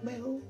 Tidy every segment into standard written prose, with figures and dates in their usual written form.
Bell.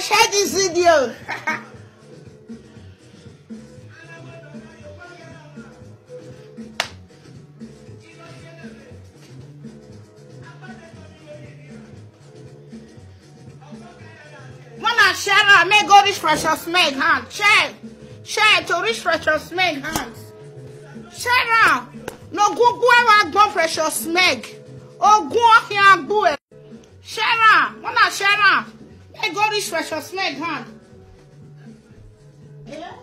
Share this video. Wanna share? Make go this precious make, huh? Share. Share to reach Precious Meg hands. Share now. No go ever go Precious Meg. Oh go here go. Share now. Wanna share now? Hey, go reach Precious Meg hand. Yeah.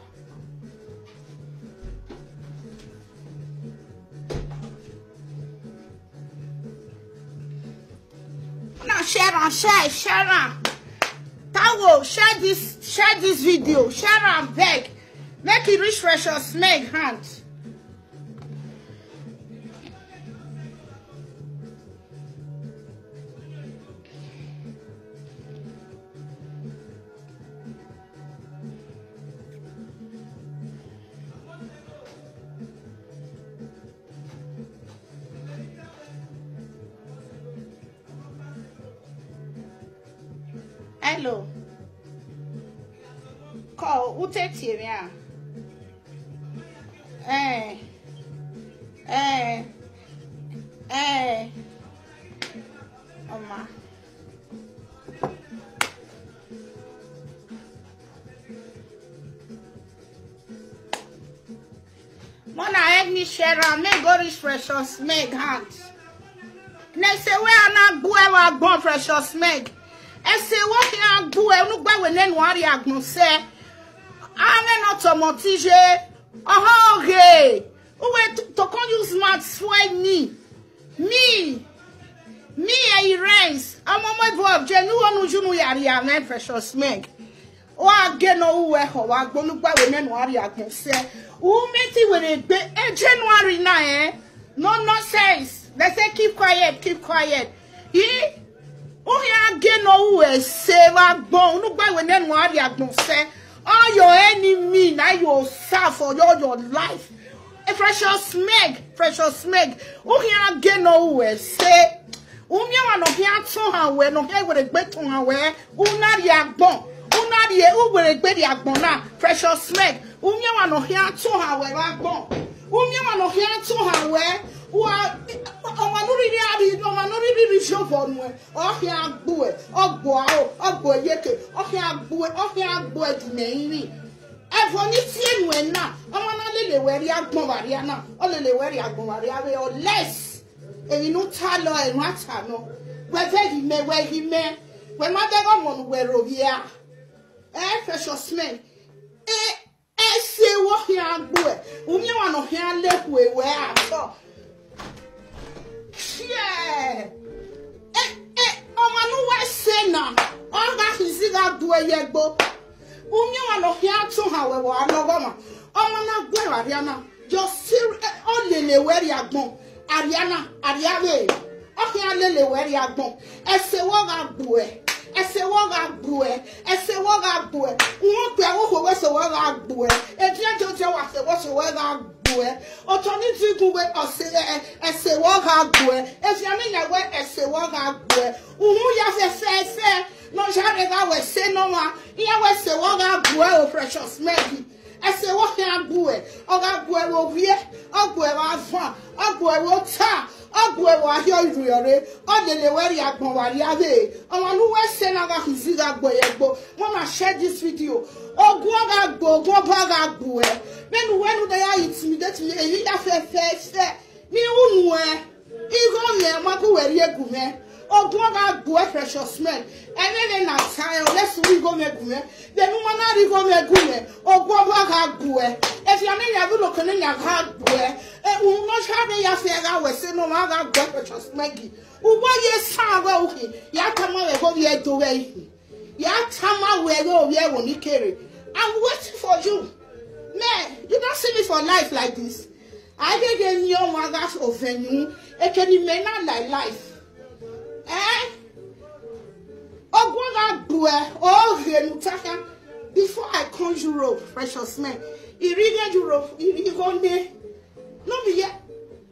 Now share. Tawo, share this video. Share and beg. Make it reach Precious Meg hand. Hello. Call. Who takes you here? Oma. Mona help me share and make go reach Precious Meg hands. They say we are not go ever born Precious Meg. I say what you do no gba we nenu ari agbon se ame not automatique okay we to come use smart swipe me e rains am my boy je nu onu junu yari ame Precious Meg o age no we ho wa gbo nu gba we nenu ari agbon se o meti we gbe January na no nonsense. They say keep quiet oh yeah, get no way, save a bone. No buy when then what you don't say. All your enemy now you suffer for your life. A Precious Meg. Oh yeah, get no way, say. Umya no here to her way, no here with a bet on her way. Unari agbon. Unari will a betty agbona. Precious Meg. Umya no here to her way, agbon. Umya no here to her way. Precious Meg. Say what he are doing. Umya no here left way where I saw. Yeah. Omanu wa say na. Oga hisiga do yegbo. Umya no here to ha we wa no goma. Omana gbe Ariana. Just see olele where ya gbon. Ariana, Ariawe. Okia lele where ya gbon. Ese wo ga do e. Ese wo ga do e. Ese wo ga do e. Won pe awo we se wo ga do e. E je jojo wa se wo ga do e. Opportunity go we ese wo ga do e. E fi ami ya we ese wo ga do e. Uhu ya fe no jare ga we se no ma. Ya we se wo ga do e o Precious Meg. Ese wo ga do e. O ga do e wo wie. O go e wa fa. O go e wo ta. Ogwe wa hio iruyore odele weri agbon wari ave omanu we se na ga hiziga gbo yegbo mama share this video ogwo ga gbo ogwo ba ga gbo e menu they are intimidate me eyi da fe ni unu igo me magu weri egume ogwo ga gbo Precious Meg enene na time let's we go megume then woman na go megume ogwo ba ga gbo e if you na ya do lokene nya ga gbo e no shabe ya fe ga we se no ma ga gbo Precious Meg ubo ye san ga uki ya tama we go ye do we ya tama we go we woni kere. I'm waiting for you. Man, you don't see me for life like this. I get in your mother's offense. It can be not like life. Before I come Europe, Precious Meg, Iriga Europe, Irigonde, no be yet.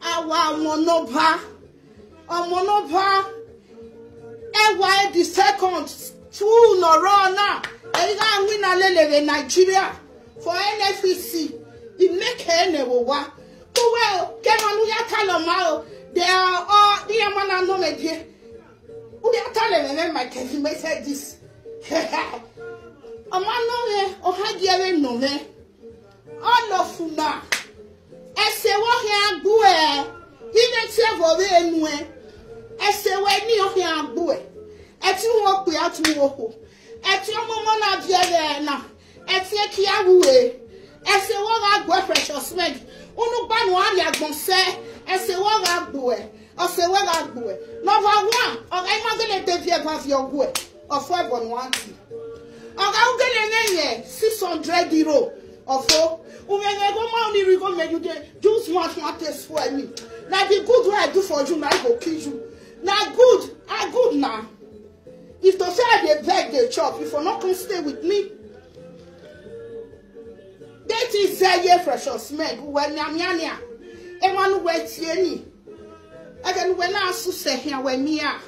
Our monopa, and why the second two no run now. I win a lele in Nigeria for NFEC. It make any wa. Well, get on your talomao. They are all the man no me dear. We are telling them my cousin may say this. A man no me or had you no me. all of una. Ese wo here agbu Ine tie vo we enu Ese we ni o here agbu Eti wo pe atu wo ho. Eti omomo na bia na. Eti ki awuwe. Ese wo agbu precious meg. Unu ba no ari agbon se. Ese wo agbu Ose we agbu Number 1, oga imagine de vie ba vie ogbu of 5.1. Oga ugele neye 600 euro of Umenye go ma only we go make you do smart test for me. Now the good way I do for you, now I go kill you. Now good, I good now. If to say I beg the chop, if you not come stay with me, that is a precious man. When Yamania, Emmanuel Tieni. Again, when I say here, when me are.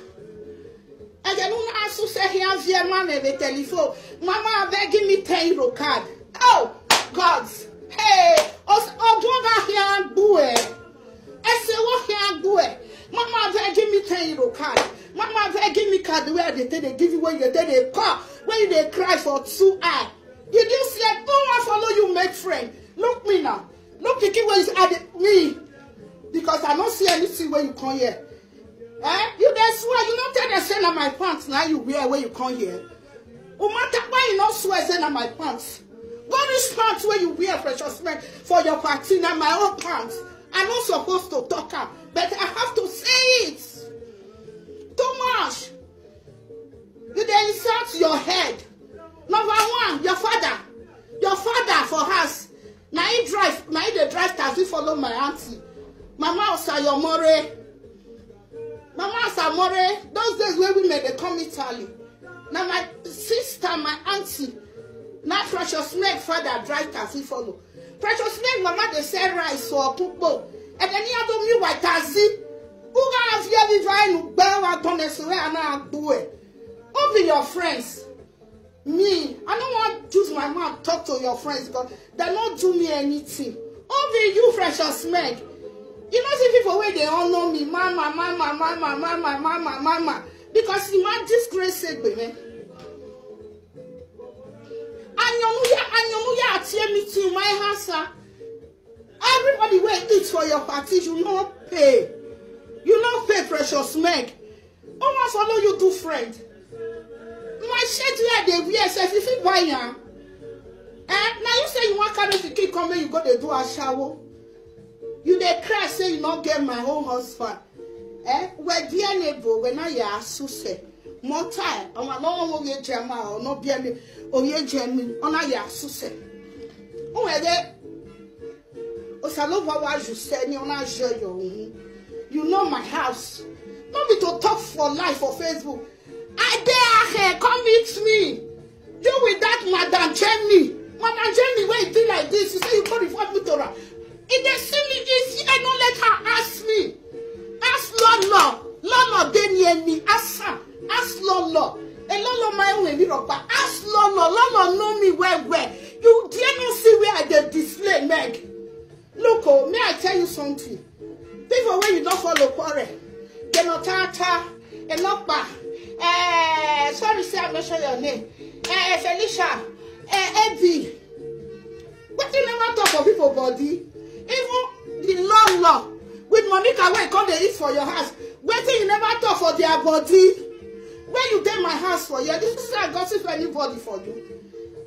Again, when I say here, via man the telephone. Mama begging me 10 euro card. Oh, gods. Hey, Odoga here bue. Ese wo here bue. Mama begging me 10 euro card. Mama begging me card where they give you when you they call when they cry for 2 eye. You just said, oh, I follow you, make friend. Look me now. Look the kid where you added me. Because I don't see anything when you come here. Eh? You just swear you don't tell the same of my pants now you wear when you come here. No matter why you not swear same of my pants. What is pants where you wear precious men for your party now my own pants? I'm not supposed to talk up, but I have to say it. Too much. You then insert your head. Number 1, your father. Your father for us. Now he drive taxi follow my auntie. Mama Osayomore. Mama Osayomore. Those days when we made the come Italy. Now my sister, my auntie. Now Precious Meg father drive taxi follow. Precious Meg mama they sell rice or pupo. And then you have me white taxi. Who have you ever tried to bear what on the swear and I do it? Open your friends. Me, I don't want to use my mouth talk to your friends because they don't do me anything. Open you Precious Meg. You know see people where they all know me, mama. Because the man disgraced me. Anyomuya atie me to my house. Everybody will eat for your party, you not pay. You not pay Precious Meg. Almost follow you do friend. My shit here they wear self if you buy ya. Now you say you want carry the kid come you go to do a shower. You dey cry say you not get my own husband. Where dear neighbor when I ya so say more time. I'm no more German or no be any or ye German on a ya so say. Oh where there Osalova was you say you na share your own. You know my house. Not be to talk for life for Facebook. I dare here, come meet me. You with that Madam Jenny. Madam Jenny, wait till like this. You say you can't report me to her. If they see me this year, don't let her ask me. Ask Lolo. Lolo, they near me. Ask her. Ask Lolo. And Lolo, my own little but ask Lolo. Lolo know me well. You dare not see where I did display, Meg. Look, oh, may I tell you something? People when you don't follow quarrel, they not tata, and not back. Sorry, sir, I'm not sure your name. Felicia, Eddie. What do you never talk for people body? Even the law with Monica when come they eat for your house. What do you never talk for their body? When you take my house for you, this is I gossip anybody for you.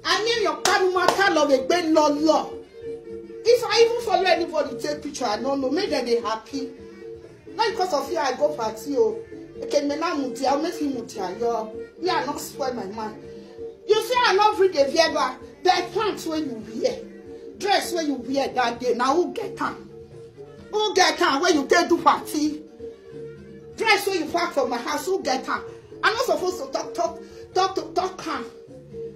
I mean your matter of a bed law. If I even follow anybody take picture, I don't know. Maybe they happy. Not because of you, I go party. Okay, me now muti. I'll make him muti. Me I not spoil my mind. You say I not read the Viega. There pants when you wear, dress when you wear that day. Now who get time? Who get time when you take to party? Dress when you park from my house. Who get time? I'm not supposed to talk.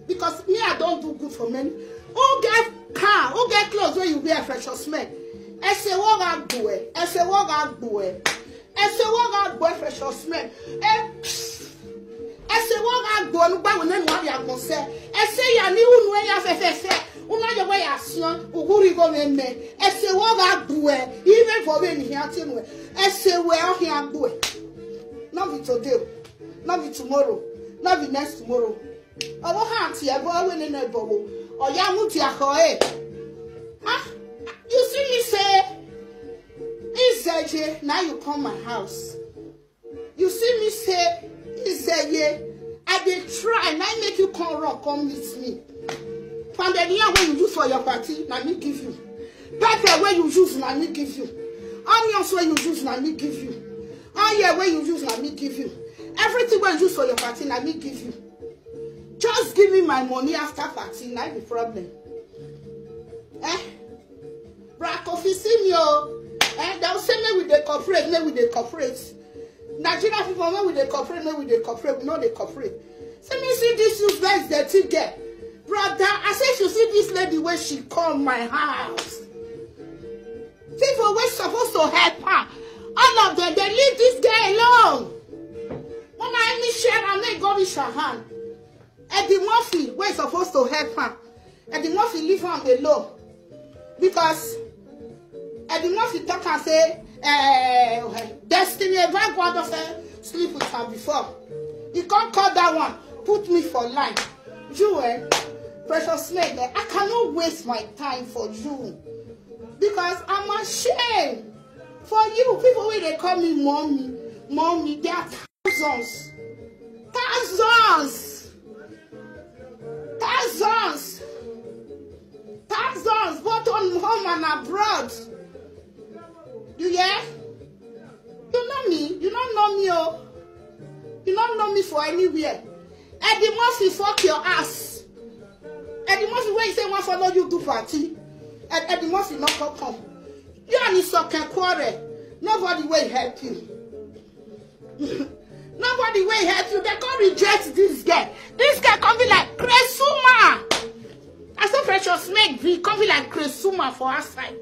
Because me I don't do good for men. Who get car? Who get clothes when you wear Precious Meg? Ese wo ga boy. Ese wo ga boy. Ese wo ga boy Precious Meg. Ese wo ga boy no ba we na no ya go se. Ese ya ni unu ya fefefe. Una je we ya sion. Uguri go meme. Ese wo ga boy. Even for when here tin we. Ese we o here boy. Not be today. Not be tomorrow. Not be next tomorrow. Owo ha ti e go we ne bobo. Oya mu ti akoe. Ah, you see me say, Izeye, now you come my house. You see me say, Izeye, I did try, now make you come run, come meet me. Pandemia when you use for your party, now me give you. Pepper where you use, now me give you. Onions where you use, now me give you. Oil where you use, now me give you. Everything where you use for your party, now me give you. Just give me my money after party, not the problem. Bra coffee see me, they'll say me with the corporate, me with the corporate. Nigerian people, me with the corporate, me with the corporate, we know the corporate. Say me see this useless dirty girl. Brother, I say you see this lady when she come my house. People were supposed to help her. All of them, they leave this girl alone. When I me share and they go with her hand. Eddie Murphy, we're supposed to help her. Eddie Murphy leave her alone. Because Eddie Murphy talk and say, Destiny, if I go to sleep with her before. You can't call that one, put me for life. You, Precious Snake, I cannot waste my time for you. Because I'm ashamed for you. People when they call me mommy, mommy, there are thousands. Thousands, both on home and abroad. You hear? You know me? You don't know me, oh. You don't know me for anywhere. Eddie Murphy, fuck your ass. Eddie Murphy, when you say one follow you to party, Eddie Murphy not come. You and his second quarter. Nobody will help you. Nobody will help you. They can't reject this guy. This guy can be like Kresuma. I saw Precious Meg be come be like Kresuma for our side.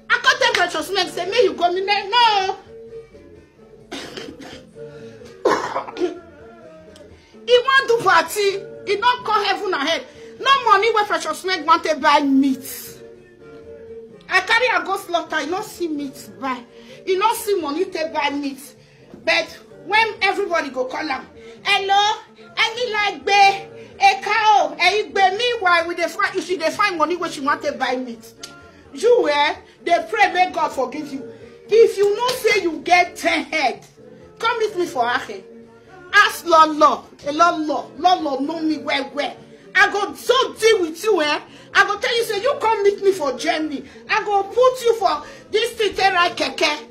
I can't tell Precious Meg say, may you come in there? No. He want to party. He don't call heaven ahead. No money where Precious Meg want to buy meat. I carry a go slaughter. You don't see meat buy. You don't see money to buy meat. But when everybody go call them, hello, I need like be a cow, meanwhile with the find you see they find money where she want to buy meat. You they pray may God forgive you. If you not say you get 10 head, come meet me for Ache. Ask Lolo know me where. I go so deal with you, I go tell you, say you come meet me for Germany. I go put you for this thing right keke.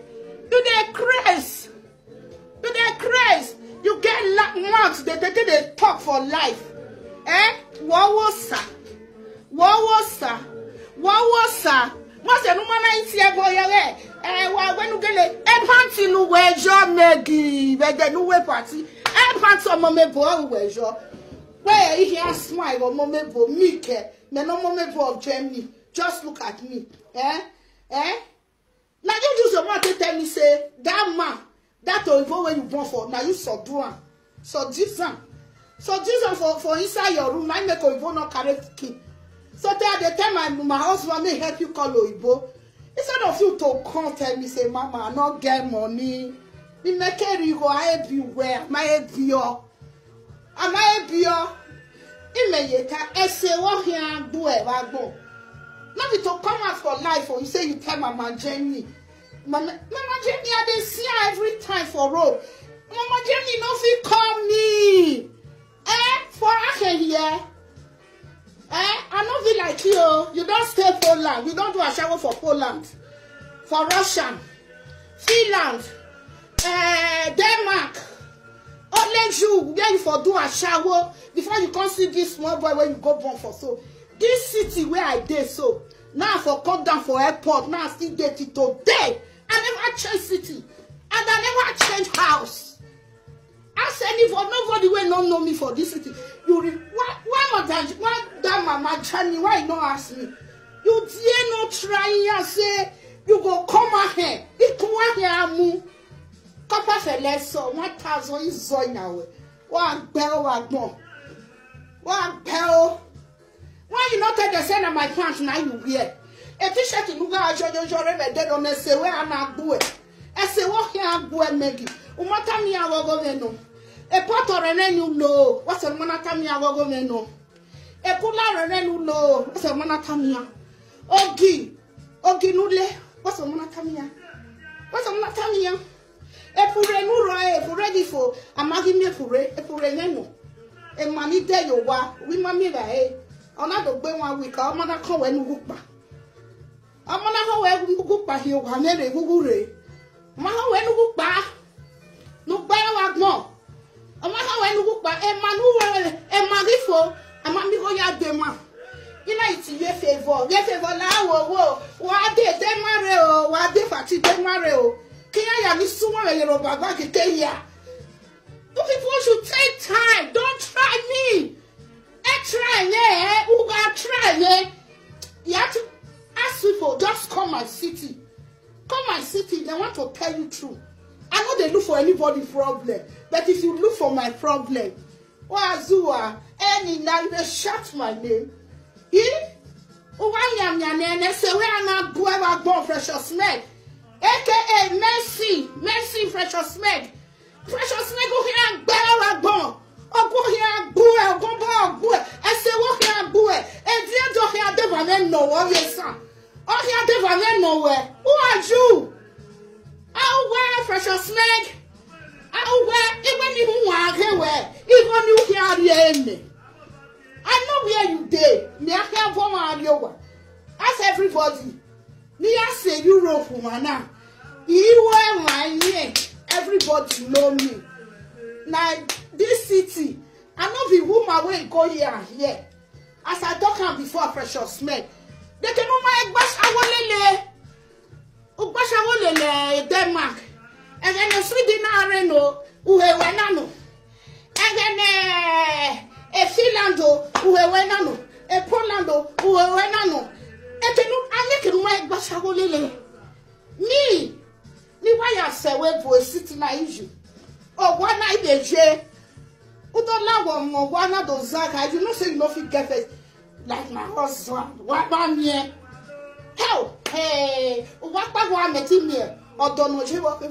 You dey craze. You get months, they talk for life. Wawosa. What's the woman I see a boy? When you get a panty, no way, John Maggie, but the new way party. And pants on Mamma Boy, where's your where you hear smile or Mamma Boy, Mike, no Mamma Boy of Germany. Just look at me. Now you just want to tell me, say, that man, that or when you born for, now you saw doing. So Jesus for inside your room, I make Oibo not correct key. So tell the time my husband may help you call Oibo. Instead of you to come tell me, say, Mama, I not get money. Me make you go everywhere. My ebio. Am I ebio? Imeyeta ese wo here do e wa go. Not be to come out for life or you say you tell Mama Jenny. Mama Jenny, I dey see her every time for road. Mama Jenny no fit call me. For Ache here. I no be like you. You don't stay Poland. You don't do a shower for Poland. For Russia. Finland. Denmark. Only you where you for do a shower before you come see this small boy when you go born for so. This city where I did so. Now for come down for airport. Now I still get it today. I never change city. And I never change house. I said if nobody will not know me for this city. Why that Mama Jenny? Why you not ask me? You dare not try and say you go come out here. It come here move. Copper fell so 1,000 is so now. One bell. Why you not take the same of my pants now you wear? A t-shirt in Uga Jojo dead on a say where I'm not doing. I say what here go and make it. Umatami I will go no. A pot or an you know. What's a monatami I will go no. A puller and you know. What's a monatamia. Ogi nule. What's the one coming? What's the one coming? Epure no roy, if ready for a maggie me for epure neno. A money day you wa, we mammy eh. Another way 1 week, I'm gonna call when whoop. I'm gonna go where whoop by you, Hanere, Gugure. Maha when whoop ba. No buy more. I'm gonna when whoop by a man who a maggie for a mammy go ya dema. You know it's your favor now, what did they marry or what they fatty they marry? Kenya mi sumo le Yoruba gba Kenya. You people should take time. Don't try me. Try yeah. Who got try yeah? You have to ask people. Just come my city. Come my city. They want to tell you truth. I know they look for anybody problem, but if you look for my problem, Wazua, any now they shout my name. Uwanyam say we are not born Precious Meg. AKA Mercy, Precious Meg. Precious Meg go here and bear bon. Or go here and boo, I say, walk here and boo. And you don't hear the man nowhere, yes, son. Or here the man nowhere. Who are you? I'll wear Precious Meg. I'll wear even you want here, even you hear the enemy. I know where you did. Me, I have one on your. Ask everybody. Me, I say Europe, woman. You are my name. Everybody know me. Now, this city, I know the woman will go here and here. As I talk on before Precious Meg, they can know my Bash Awolele, Denmark. And then the Sweden Areno, Uwe and then a Finlando, Uwe a Polando, Uwe and then I make my Bash Awolele. Me why I say we for city na issue. Oh, one night the J. Udola one of those Zaka. You know say you no fit get it like my husband. What man here? Hell, hey, what bag one met him here? Or don't know you work.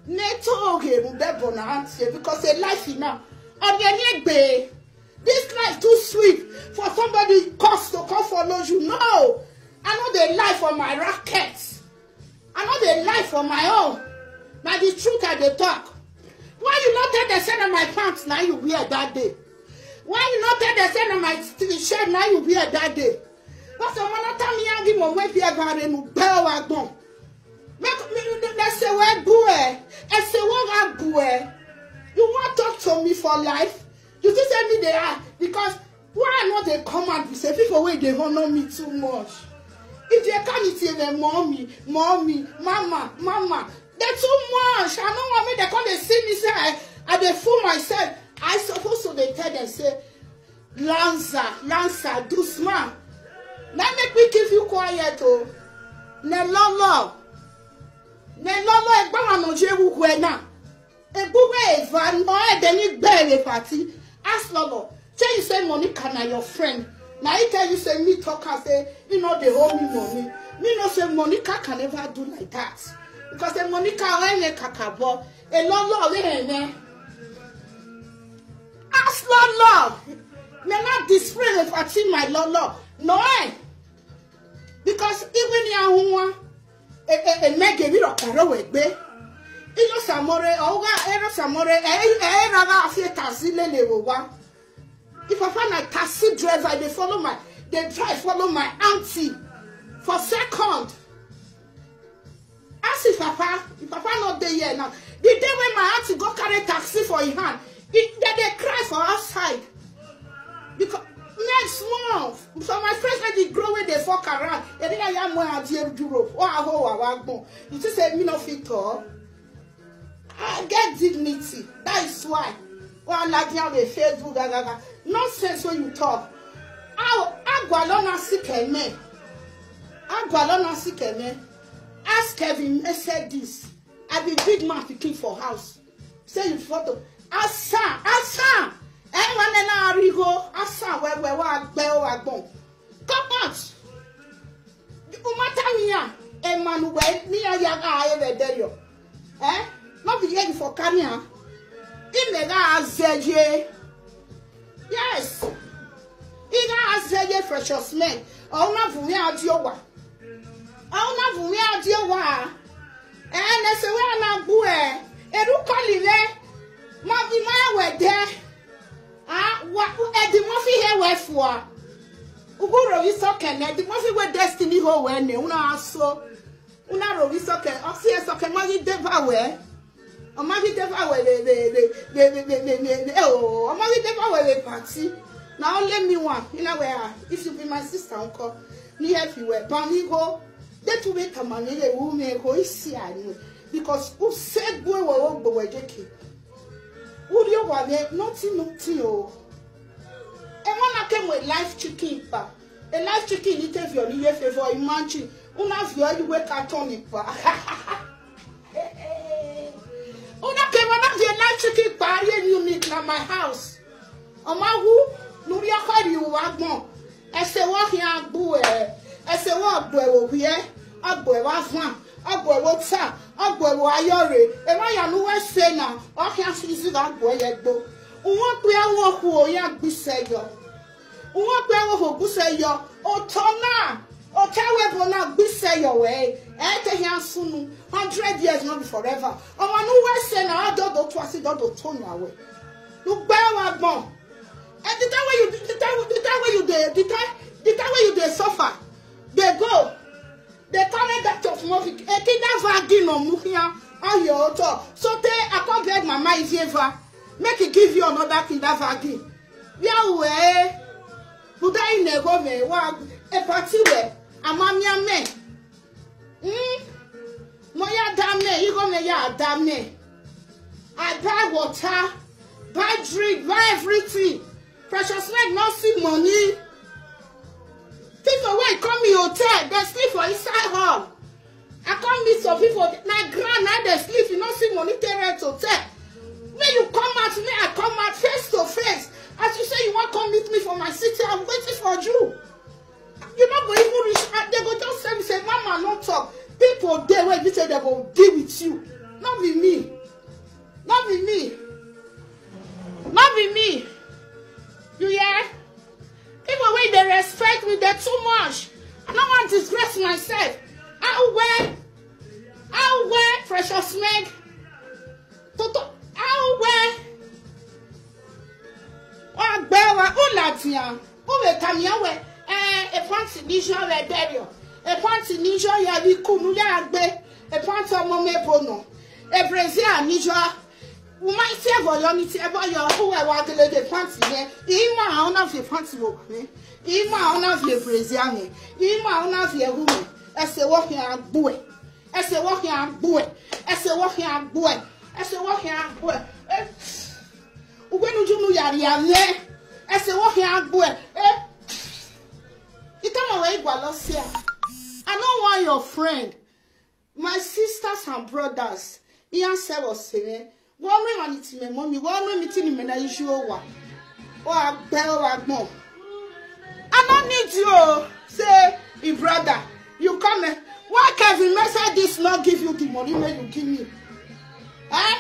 Neto okay, Mubebo na answer because a life now. On the neck bay. This life too sweet for somebody cost to come follow you. No, I know they lie for my rackets. I know they lie for my own. Now the truth I they talk. Why you not tell the send of my pants now you wear that day? Why you not tell the send of my shirt now you wear that day? But someone tell me I give my way Pierre Garden bell wagon. Make me let's say where boy. I say what boy. You want to talk to me for life? You just tell me they are because why not they come and say people wait they honor me too much. If they can't say them mommy, mama, they're too much. I don't want me, they come they see me say I they fool myself. I supposed to they tell them say Lancer, do smart. Now make me keep you quiet oh. Nelolo, egba no je wu na. Ebuwe eva no e de ni gbe party. Ask Lolo. Tell you say Monica na your friend. Now he tell you say me talk and say you know they owe me money. Me no say Monica can never do like that. Because the Monica when you kakabo, a Lolo we ask Lolo. Me not display if I see my Lolo. No because even ya a mege we rock egbe. Ilo samore oga era samore raga afie tasile lewa. If I find a taxi driver, they follow my auntie for second. Ask if Papa not there yet now. The day when my auntie go carry taxi for his hand, they cry for outside. Because next month, so my friends let it grow when they fuck around. And then I am more at Europe. You just say me no fit talk. I get dignity. That is why. Well, like you on the Facebook, nonsense when you talk. Agwalona sikeme. Ask Kevin, I said this. I be big man to keep for house. Say you photo. Asa. Anyone na arigo. Asa we agbon. Come out. Umata Emmanuel ni ayaga ayebe eh? Not be here for Kenya. In the Azeje. Yes. In Azeje Precious Men. Oh, not for me at Yoga. Auna vumi adiowa. Na se we na bu eru kolile. Ma bi ma we de. Wa edi mo fi he we fo. Uguro wi so ken edi mo fi we destiny ho we ne una aso. Una ro wi so ken o si so ken ma di deva we. O ma di deva we le o ma di deva we le party. Now let me one. You know where if you be my sister uncle, me help you we ban me go. That will make a man le wo me go isi ani because who said go we jeki. Who you want nothing oh. And when I came with life chicken pa. A life chicken you take your new favor imagine. Una view you wake at on it pa. Una came when I life chicken pa you meet na my house. Omahu Nuria Kari Wagmo. I say what here boo. I say what boy will be a boy was one. A boy what's up. A boy wayore. And I know I say now. I can't see that boy yet though. What we are walk who ya be say yo. What we are who say yo. O Tona. O Tawebona be say your way. Ete here soon. 100 years not forever. Oh, I know I say now. I don't trust it. Don't turn away. Look bear one bomb. And the time when you they suffer, they go, they come in that of movie, and that's vagin no muhia on your auto. So they I can't beg mama if you ever make it give you another kinder vagin. Yeah, way, but I never may want a party where a mamma me. Moya damn you go me ya damn me. I buy water, buy drink, buy everything. Precious Meg not see money. People where come in hotel, they sleep for inside hall. I come meet some people, my grand they sleep, you not see money to rent hotel. When you come at me, I come out face to face. As you say you want to come meet me for my city, I'm waiting for you. You not going to reach, they go just say, Mama, not talk. People there where they say they will deal with you. Not with me. Not with me. Not with me. You hear? People when they respect me, they're too much. I don't want to disgrace myself. I'll wear Precious Meg. I'll wear. Oh, Bella, oh, Latia. Oh, we come here where a fancy niche or a burial. A fancy niche or a vicumuya be. A fancy moment bono. A Brazil niche. We might say about your who I want to let the fancy here. Ima on of your fancy woman. Ima on of your Brazilian. Ima on of your woman. As a walking out boy. As a walking out boy. As a walking out boy. As a walking out boy. When you know Yari, as a walking out boy. You come away, Walosia. I don't want your friend. My sisters and brothers. Ian said was saying. One way on it, my mommy, one way meeting him and I issue one. Oh, bell or no. I don't need you, say, if brother, you come in. Why can't the message this not give you the money when you give me? Eh?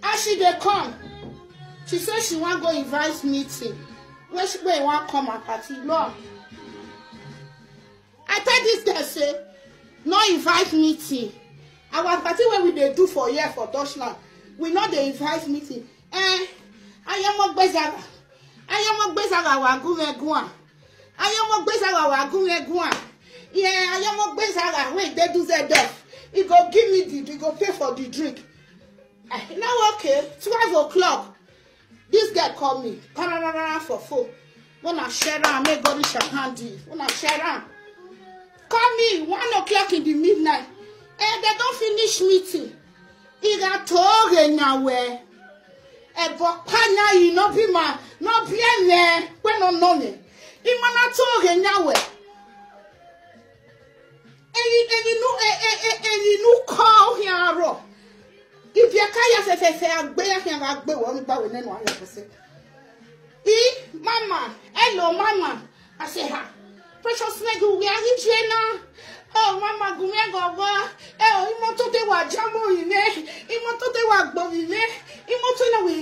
As she they come, she says she want to go invite meeting. Where she want to come at party? No. I tell this girl, say, no invite meeting. Our party where we they do for year for Deutschland, we know they invite meeting. I am a bezaga. I am a bezaga wagumegua. I am a bezaga wagumegua. Yeah, I am a bezaga. Wait, they do their death. He go give me he go pay for the drink. Now okay, 12 o'clock. This guy called me. For phone. When I share around, make God handy. When I share around. Call me 1 o'clock in the midnight. And they don't finish meeting. He got told nowhere. A bokana you no be man, no be there. When no know me. He man told nowhere. And you know call here. If you can't say I'm bear here, I'll be one by when one say. Mama, hello, Mama. I say, ha. Precious Meg, we are here now. Oh, Mama, go me go wa. Oh, imoto te wa jambo ime. Imoto te wa gbo ime. Imoto na we.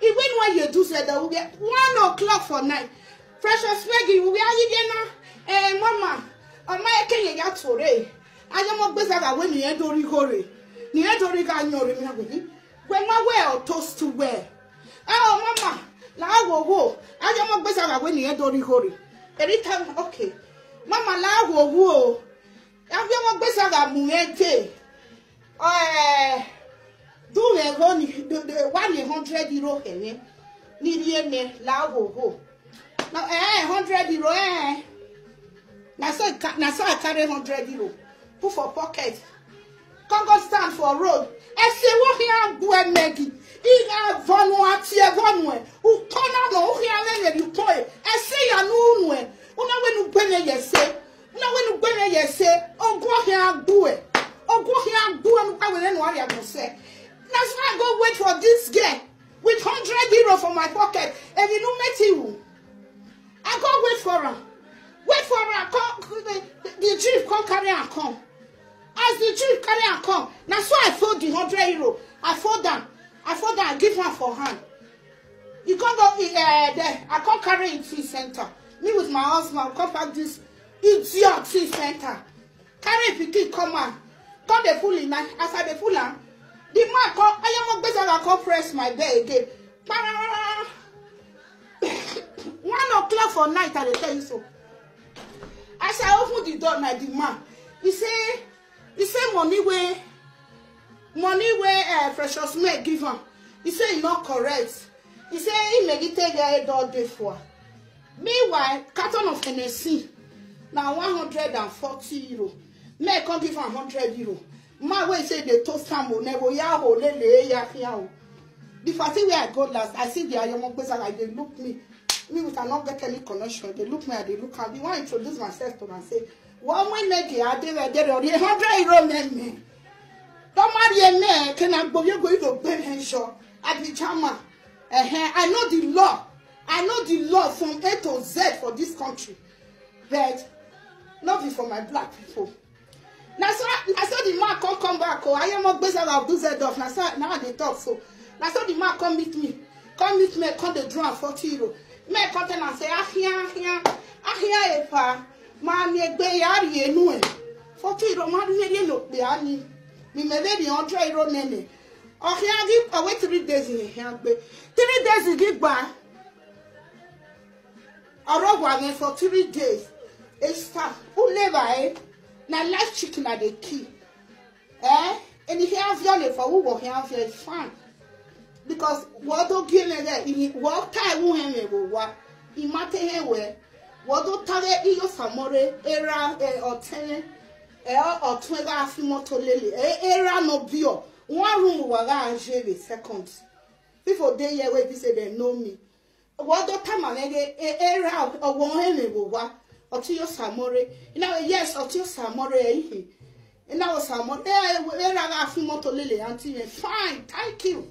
Even when you do say that we get 1 o'clock for night. Precious Meg, we are here now. Mama, Ama ekenye ya tore. Anya mo gbesa ga we ni e dori hore. Ni e dori ga nyore mi na we. When my well toast to wear. Oh mama, la wo. Anya mo gbesa ga we ni e dori hore. Every time okay. Mama la wo. Anya mo gbesa ga mu ete. Do we go ni the 100 euro here. Ni me la wo. Now 100 euro Now so I carry 100 euro. Put for pocket. Come go stand for road. I say what here go Maggie. Iga vonu atie vonu. U kona no u here le you toy. I say ya no nwe. Una we nu gbene ye say. Una we nu gbene ye say. O go here do it. O go here do am pa we no area go say. That's why I go wait for this girl with 100 euro for my pocket. And you know met you. I go wait for her. Wait for her. The chief come carry her come. As the chief carry her come. Now so I fold the 100 euro. I fold them. I give her for hand. You can't go there. I can't carry it to center. Me with my husband come back this idiot to center. Carry pikin come on. Come the pull in. As I the pull on. The man come. I am better come press my bed again. 1 o'clock for night I tell you so. As I open the door, my demand. He say money where Precious May give him. He say he not correct. He say he make it take a door day for. Meanwhile, carton of NSC now 140 euro. May come give him 100 euro. My way say they toast him never yaho lele yaho. The first where I go last, I see the young person like they look me. Me, we cannot get any connection. They look me and they look at me. I want to introduce myself to them and say, what we make here, they were 100 euro men. Don't marry a man, can I go? You're going to pay him short at the chama. I know the law. I know the law from A to Z for this country. But not for my black people. Now, so the man come back. Oh, I am not better of do Z off. Now they talk so. Now, so the man come meet me. Come the draw 40 euro. Me content and say ahia epa ma mi egbe yari enu e 40 euro ma ni no pe ani mi me be 100 euro nene ohia give away 3 days in here gbe 3 days give gba orogwa me for 3 days e start who never na life chicken at the key and if you have your for who go here is fine. Because what do give me there? What time who him go what? He matter here where? What do target iyo samore era or 10 or 20 afimoto lele era no bio 1 room waga anje seconds. People dey here where they say they know me. What do time alege era or one him go what? Or to your samore. You know yes or to your samore eh. You know samore era afimoto lele auntie fine thank you.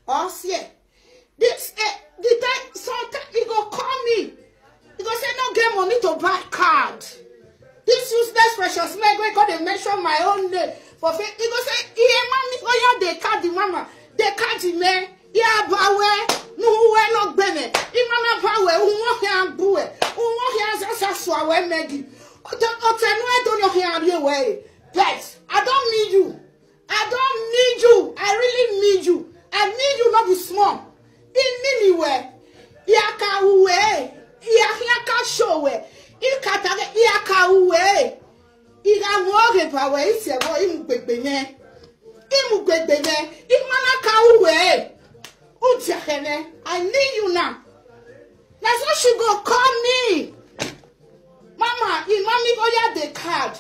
Oh, see, this the time sometimes he go call me. He go say no get money to buy card. This useless Precious May go they mention my own name for he go say mommy oh yeah they card the mama they card the man yeah bawe no we no bene mama bawe unwo here buwe unwo here asaswa we megi otenu e don't know here way guys I don't need you. I really need you. I need you not be small. In anywhere. Yaka uwe. Yaka showe. Ikatage yaka uwe. Ira woge pawe ise wo imugbegbenye. Imanaka uwe. Utiakene. I need you now. That's why she go call me. Mama, if mommy go ya the card.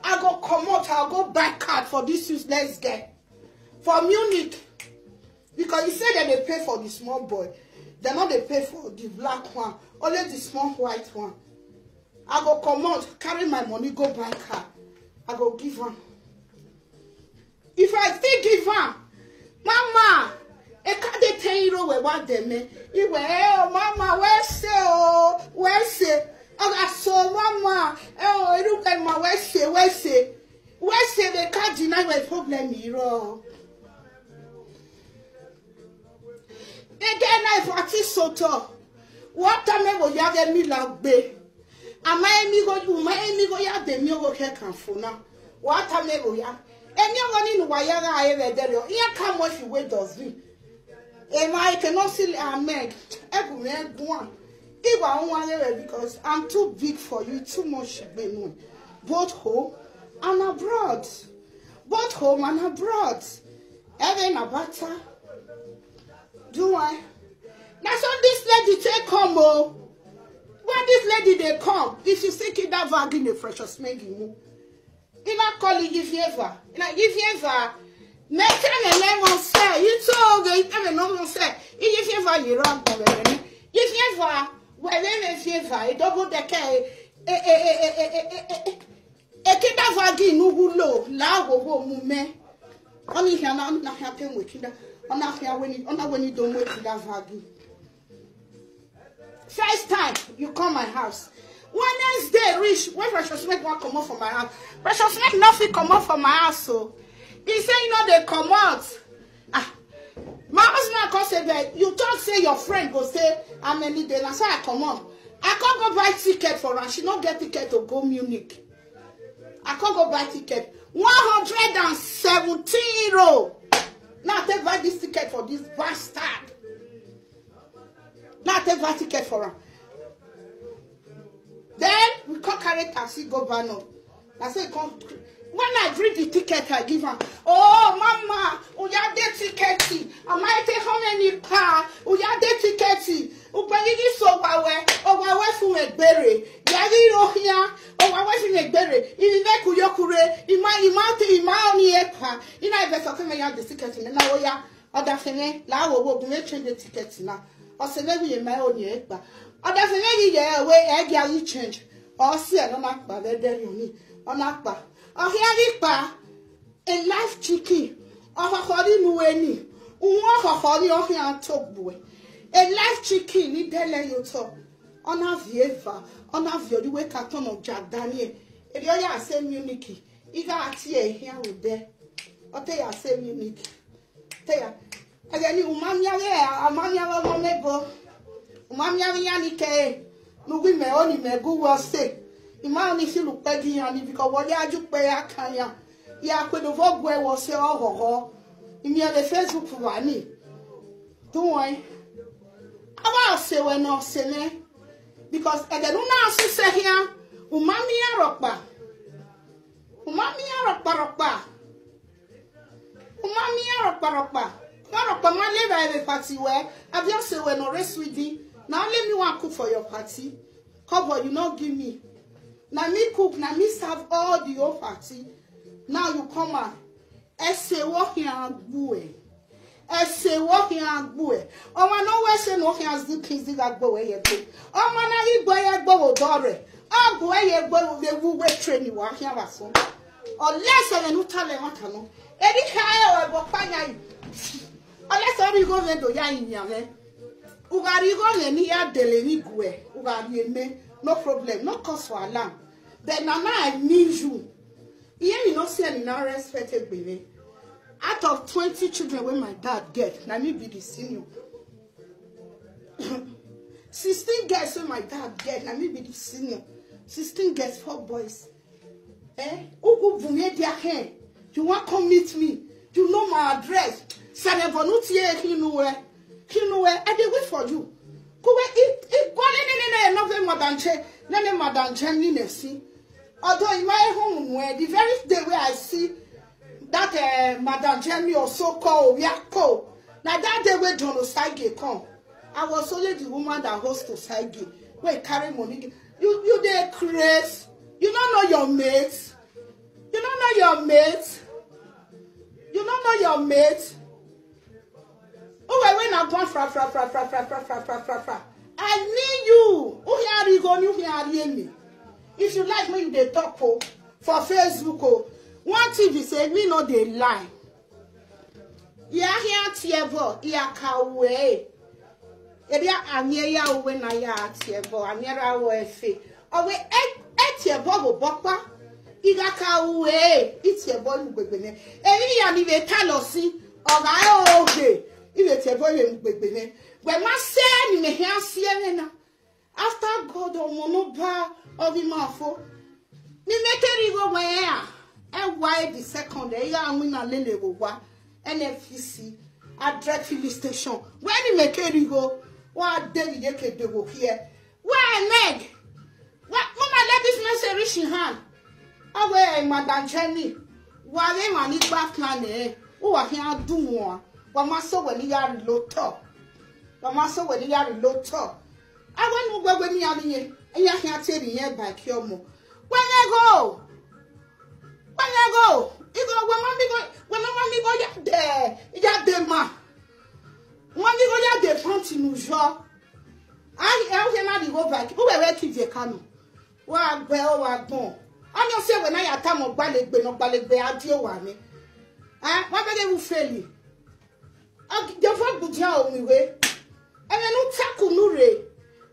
I go come out, I'll go buy card for this useless girl. For Munich. Because he said that they pay for the small boy. They're not they pay for the black one. Only the small white one. I go come out, carry my money, go buy car. I go give her. If I still give her, Mama, I can't 10 euro we want them. He went, oh, Mama, where say? I saw Mama. Oh, look at my where say? They can't deny my problem, hero. Again, I practice soto. What time will you get me like be? Ama emi go ya de mi go ke kan fo na. Wa ta me go ya. Emi go ni no wa ya ga aye be dere. Iya ka mo fi we does me. E ma cannot see amen. Egu me gun. Iwa won because I'm too big for you, too much be no. Both home and abroad. Both home and abroad. Even abata. Do I? Now so this lady take come oh. When this lady they come, if you see that bag in the precious making you. You not call it if you ever. If you ever make a lemon say, you told the even no say, if you ever you wrong already. If you ever if you ever a double decker kida vagi nugulo la go mume. Only here not happy with kida. When you don't wait kida vagi. First time you come my house. Wednesday reach when Precious Smith want come out from my house. Precious Smith nothing come out from my house so. He say you know they come out. My husband come say that you talk say your friend go say how many days. That's why I come on. I can't go buy ticket for her. She don't get ticket to go Munich. I can't go buy ticket. 117 euro. Now take buy this ticket for this bastard. Now take buy ticket for her. Then we can't carry taxi go Bano. I say come. When I read the ticket I give her, oh mama, we have the ticket. I might take how many car? We have the ticket. Upaligi so wawe fu egbere. Yari rohia, wawe fu egbere. Ini ne kuyokure, ima oni epa. Ina ibe so keme ya the ticket na oya. Oda fene la wo we change the ticket na. O se le wi ma oni epa. Oda fene ye we e gi ayi change. O si e no na pa be deri oni. Ona pa. Oh here pa a live chicken. Oh hori nuweni. Unwa hori oh here top boy. A live chicken ni dele yo top. Ona vieva. Ona viodi we carton of Jack Daniel. If you ya say Munich. Iga ati e here with there. Ote ya say Munich. Te ya. Agani umamya we amanya wa momego. Umamya we yani ke. Nugi me oni me go wa say. Ima ni si lu pegi yani because what ya ju pe akanya ya pe do vo gwe wo se ohoho imi le Facebook wa ni don why aba se we no se ne because e de no na so se hia umami aropa ma le ba e party we abia se we no rest with you now let me want cook for your party cover you not give me. Now me cook, now me serve all the whole party. Now you come out. Ese walk here and bue. Ese walk here and bue. Oh man, no way say no here as the kids that go away go. Oh man, I go here go dore. Oh go here go we will train you walk here was so. Unless I no tell them what I know. Any higher or panya. Unless I go there do ya in ya me. Ugari go ni ya dele ni gue. Ugari me. No problem, no cause for alarm. But now I need you. Here you not see any now respected baby. Out of 20 children when my dad get, now me be the senior. 16 girls when my dad get, now me be the senior. 16 girls, 4 boys. Ugu bunye dia hen. You want come meet me? You know my address. Sanevonutie hinuwe. I dey wait for you. Although in my home, where the very day where I see that Madam Jenny or so called Yako, now that day where John Osage come, I was only the woman that hosts Osage. Wait, carry money. You there, Chris? You don't know your mates. You don't know your mates. You don't know your mates. Oh, when I'm going fra. I need you. Who here you go? You here me? If you like me, you dey talk for Facebook. One TV say me no dey lie. Ya here tiebo, ya kawe. Edia anye ya we na ya tiebo, anyera wo efe. Owe tiebo go bokpa. Iga kawe, itiebo lu gbegbe. Eri ya ni be talosi, oga oge. Ibe tiebo ye gbegbe. When my say ni me here see na. After God, Omonoba of Imafo. Ni make go where? And why the second? Ya win a lele go NFC at filling station. When you make it go, what day you can do here? Where leg? What mama let business reach in hand? Away, Madam Jenny. Why they want it back plan? Who are here do more? But my soul when you are low top. But my soul when you are low top. I want to go when you are here. And you can't tell me here by Kyomo. When you go? When you go? You go when mommy go. When mommy go, you're there. You're there, ma. When you go, you're there. Front in New York. I can't go back. Who will keep your canoe? What bell or bone? I'm not saying when I have time of ballet, but no ballet, I deal with me. What will they fail you? The fuck would you owe me way? And then no tackle no ray.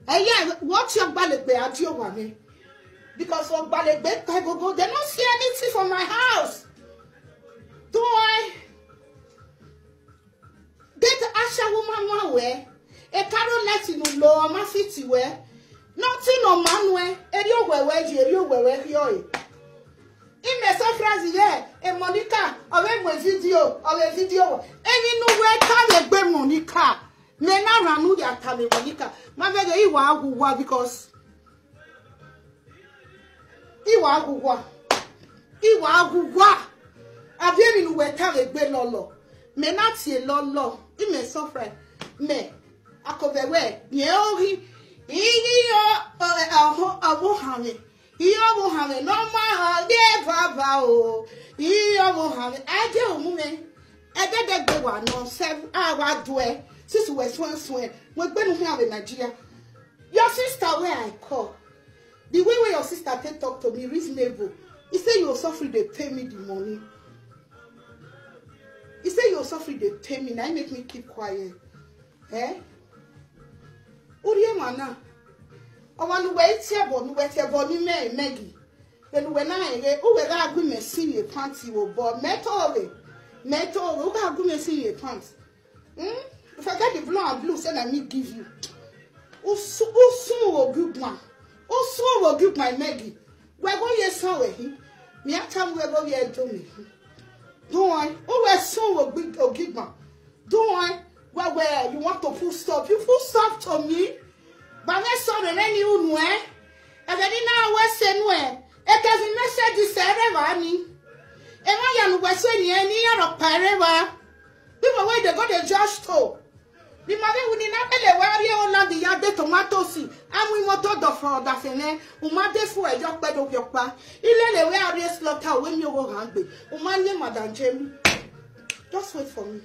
And yeah, what's your ballet, I deal with me? Because of ballet, I go, they don't see anything from my house. Do I get the Asha woman one way? A carol let you know, I'm a 50 way. Nothing on man way, and you were yo. In the surprise, yeah, and Monica, or a video, and you know where can you be Monica? Men are ranu ya tell Monica. My very who because Iwa who I've been in where tell a bit lolo. Men not see lolo, it may suffer. Me, I could be away. Ye, I won't have it. You won't have it. No, my dear Papa. You won't have it. I do, woman. I did that one. No, 7 hours do it. Since we're swear. We're going to have in Nigeria. Your sister, where I call. The way your sister can talk to me reasonable. He said you're suffering, they pay me the money. He said you're suffering, they pay me. Now you make me keep quiet. Eh? Uriye mana. Owa nu wait here bo ni me Maggie. Then when I o we ga gu me see your panty wo bo metal o ga gu me see your pants. If I get the blue say na me give you. O soon will give one. O soon will give my Maggie. We go here somewhere. Me a time we go here do me. Don't I? O we soon will give one. Don't I? Where you want to put stop? You put stop to me. But I saw the rain you know. And then now we're saying where it doesn't message this everybody. And I am Western near of Pareva. People where they got the judge told. The mother would not tell a warrior on the yard tomatoes. And we want to do for the fene, who might for a young bed of your pa. You let a warrior slaughter when you go hungry. Who might name Madame Jamie. Just wait for me.